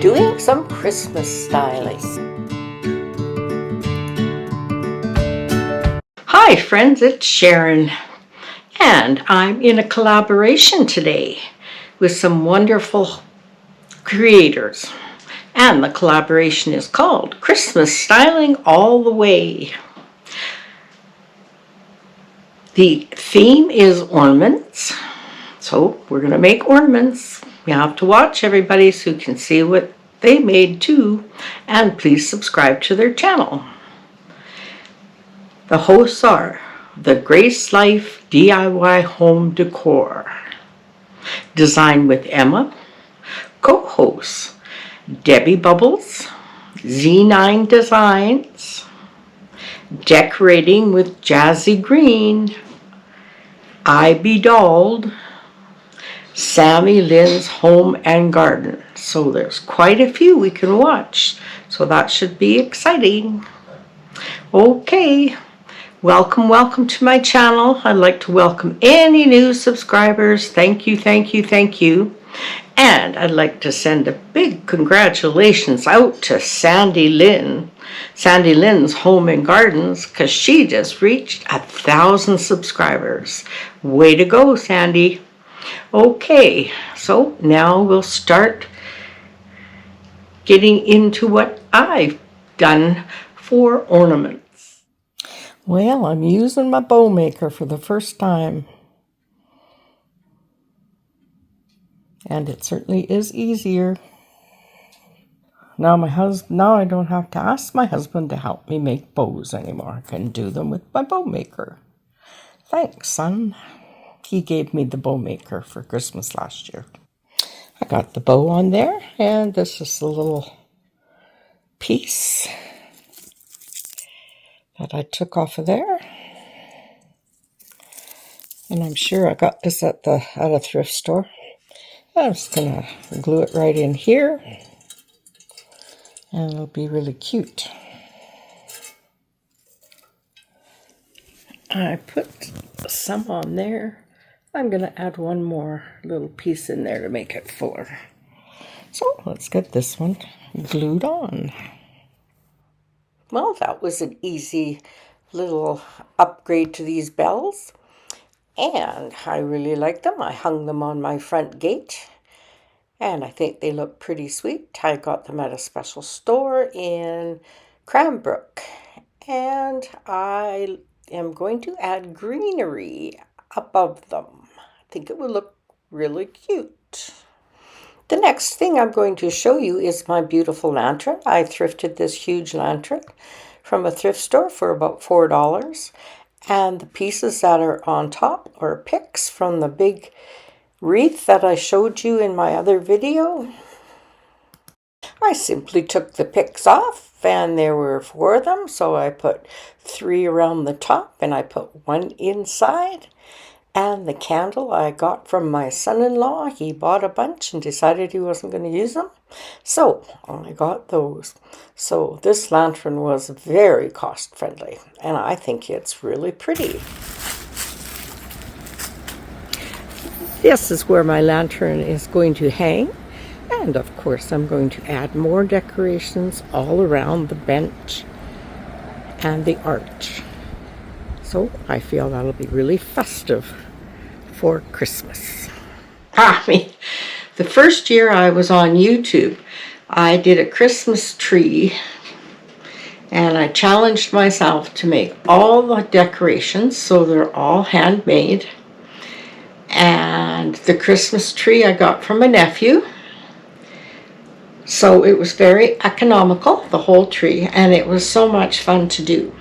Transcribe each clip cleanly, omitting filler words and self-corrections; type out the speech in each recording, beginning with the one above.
doing some Christmas styling. Hi friends, it's Sharon, and I'm in a collaboration today with some wonderful creators, and the collaboration is called Christmas Styling All the Way. The theme is ornaments, so we're going to make ornaments. You have to watch, everybody, so you can see what they made too, and please subscribe to their channel. The hosts are the Grace Life DIY Home Decor, Design with Emma, co-hosts Debbie Bubbles, Z9 Designs, Decorating with Jazzy Green, I Be Dolled, Sammy Lynn's Home and Garden. So there's quite a few we can watch, so that should be exciting. Okay, welcome to my channel. I'd like to welcome any new subscribers. Thank you. And I'd like to send a big congratulations out to Sandy Lynn's Home and Gardens, because she just reached 1,000 subscribers. Way to go, Sandy. Okay, so now we'll start getting into what I've done for ornaments. Well, I'm using my bow maker for the first time, and it certainly is easier. Now I don't have to ask my husband to help me make bows anymore. I can do them with my bow maker. Thanks, son. He gave me the bow maker for Christmas last year. I got the bow on there, and this is the little piece that I took off of there. And I'm sure I got this at a thrift store. I'm just gonna glue it right in here, and it'll be really cute. I put some on there. I'm gonna add one more little piece in there to make it fuller. So let's get this one glued on. Well, that was an easy little upgrade to these bells, and I really like them. I hung them on my front gate, and I think they look pretty sweet. I got them at a special store in Cranbrook, and I am going to add greenery above them. I think it will look really cute. The next thing I'm going to show you is my beautiful lantern. I thrifted this huge lantern from a thrift store for about $4. And the pieces that are on top are picks from the big wreath that I showed you in my other video. I simply took the picks off, and there were 4 of them, so I put 3 around the top, and I put 1 inside. And the candle I got from my son-in-law. He bought a bunch and decided he wasn't going to use them, so I got those. So this lantern was very cost-friendly, and I think it's really pretty. This is where my lantern is going to hang, and of course I'm going to add more decorations all around the bench and the arch. So I feel that'll be really festive for Christmas. The first year I was on YouTube, I did a Christmas tree, and I challenged myself to make all the decorations, so they're all handmade. And the Christmas tree I got from a nephew, so it was very economical, the whole tree, and it was so much fun to do.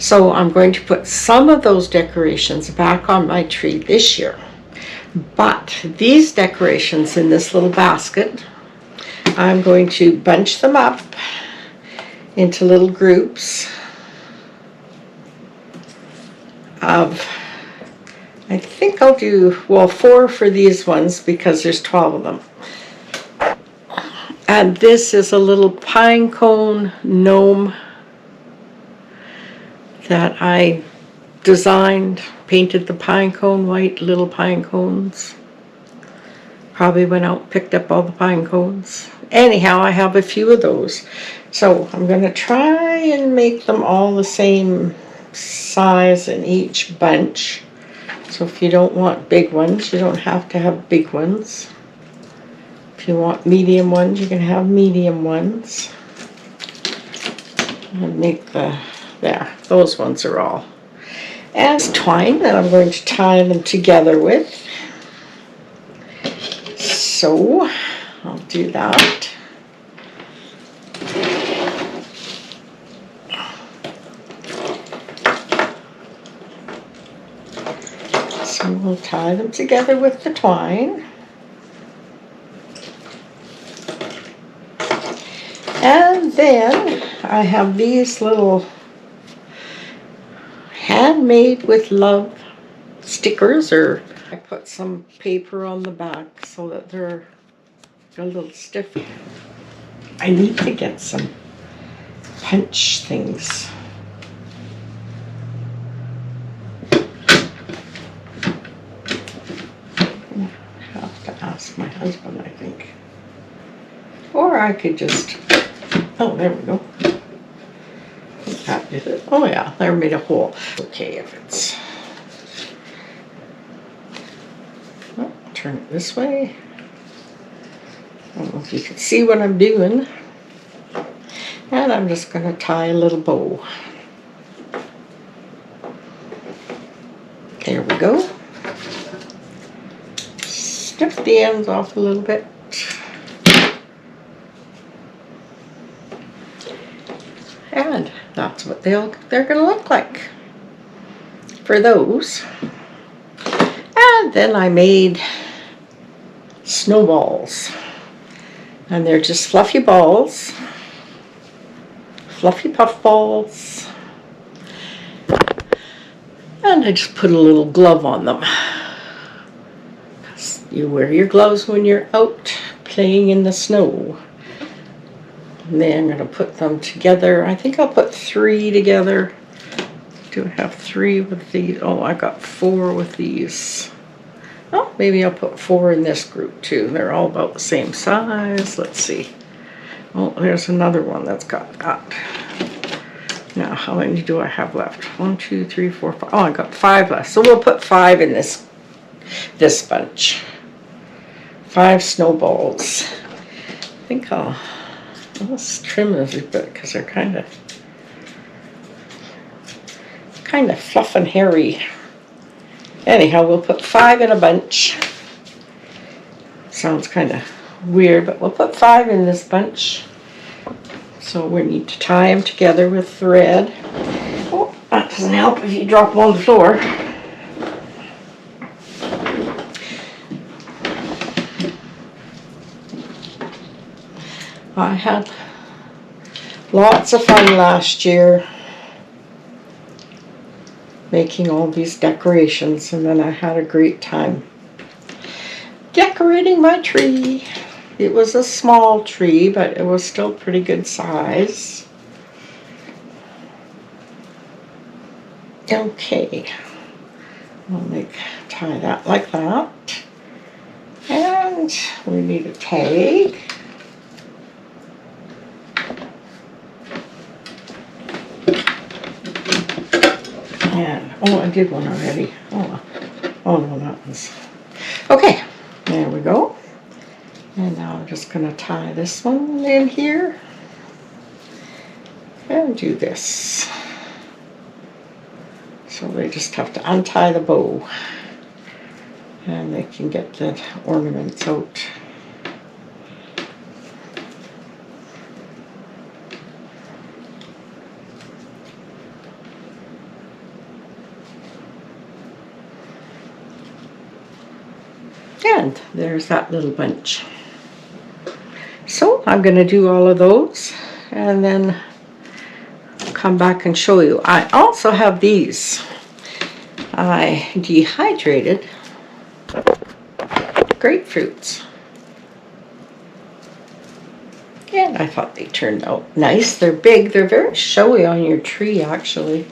So I'm going to put some of those decorations back on my tree this year. But these decorations in this little basket, I'm going to bunch them up into little groups of, I think I'll do, well, 4 for these ones because there's 12 of them. And this is a little pine cone gnome that I designed, painted the pine cone white, little pine cones. Probably went out and picked up all the pine cones. Anyhow, I have a few of those. So I'm going to try and make them all the same size in each bunch. So if you don't want big ones, you don't have to have big ones. If you want medium ones, you can have medium ones. And make there, those ones are all. And twine that I'm going to tie them together with. So I'll do that. So we'll tie them together with the twine. And then I have these little handmade with love stickers, or I put some paper on the back so that they're a little stiff. I need to get some punch things. I have to ask my husband, I think. Or I could just, oh, there we go. That did it. Oh yeah, there made a hole. Okay, if it's, oh, turn it this way. I don't know if you can see what I'm doing. And I'm just going to tie a little bow. There we go. Snip the ends off a little bit. And that's what they're going to look like for those. And then I made snowballs. And they're just fluffy balls. Fluffy puff balls. And I just put a little glove on them. You wear your gloves when you're out playing in the snow. And then I'm going to put them together. I think I'll put 3 together. Do I have 3 with these? Oh, I got 4 with these. Oh, maybe I'll put 4 in this group too. They're all about the same size. Let's see. Oh, there's another one that's got that. Now, how many do I have left? 1, 2, 3, 4, 5. Oh, I got 5 left. So we'll put 5 in this bunch. 5 snowballs. I think let's trim those a bit because they're kind of fluff and hairy. Anyhow, we'll put 5 in a bunch. Sounds kind of weird, but we'll put 5 in this bunch. So we need to tie them together with thread. Oh, that doesn't help if you drop them on the floor. I had lots of fun last year making all these decorations, and then I had a great time decorating my tree. It was a small tree, but it was still pretty good size. Okay, I'll tie that like that. And we need a tag. And, oh, I did one already. Oh no, that was... Okay, there we go. And now I'm just going to tie this one in here. And do this. So they just have to untie the bow. And they can get the ornaments out. And there's that little bunch. So I'm going to do all of those and then come back and show you. I also have these. I dehydrated grapefruits. And I thought they turned out nice. They're big. They're very showy on your tree, actually.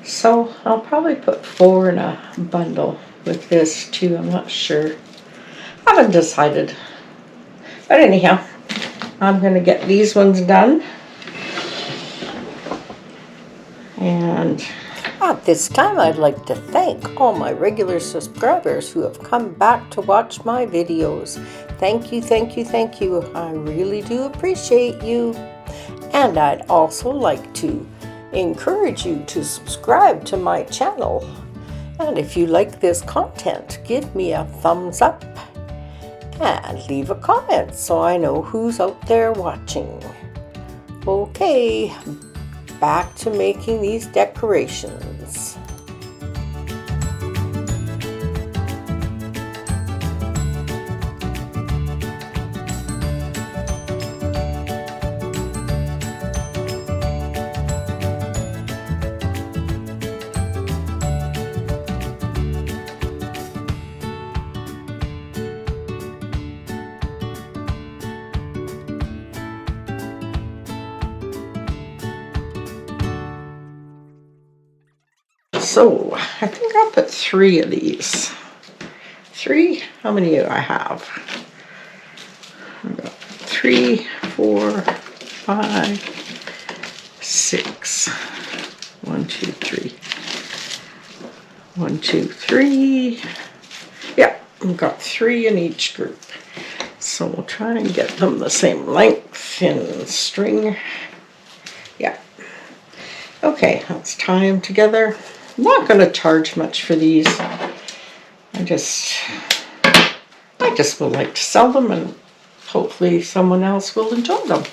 So I'll probably put 4 in a bundle with this too. I'm not sure. Haven't decided. But anyhow, I'm going to get these ones done. And at this time, I'd like to thank all my regular subscribers who have come back to watch my videos. Thank you, thank you, thank you. I really do appreciate you. And I'd also like to encourage you to subscribe to my channel. And if you like this content, give me a thumbs up and leave a comment so I know who's out there watching. Okay, back to making these decorations. So I think I'll put 3 of these. 3? How many do I have? I've got 3, 4, 5, 6. 1, 2, 3. 1, 2, 3. Yeah, I've got 3 in each group. So we'll try and get them the same length in string. Yeah. Okay, let's tie them together. I'm not going to charge much for these. I just would like to sell them, and hopefully someone else will enjoy them.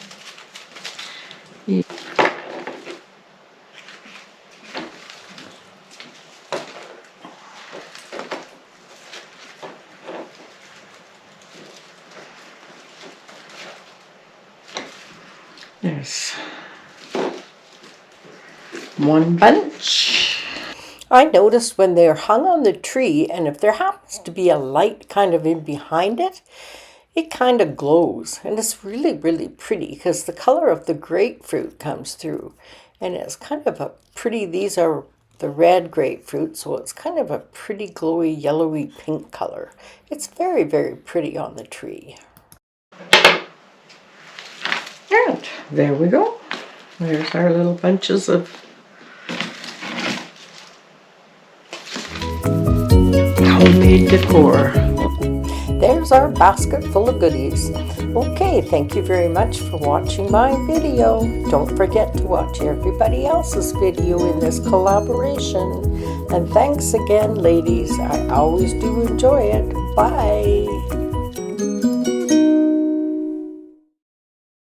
There's one bunch. I noticed when they're hung on the tree, and if there happens to be a light kind of in behind it, it kind of glows. And it's really, really pretty because the color of the grapefruit comes through. And it's kind of a pretty, these are the red grapefruit, so it's kind of a pretty glowy, yellowy pink color. It's very, very pretty on the tree. And there we go. There's our little bunches of homemade decor. There's our basket full of goodies. Okay, thank you very much for watching my video. Don't forget to watch everybody else's video in this collaboration. And thanks again, ladies. I always do enjoy it. Bye.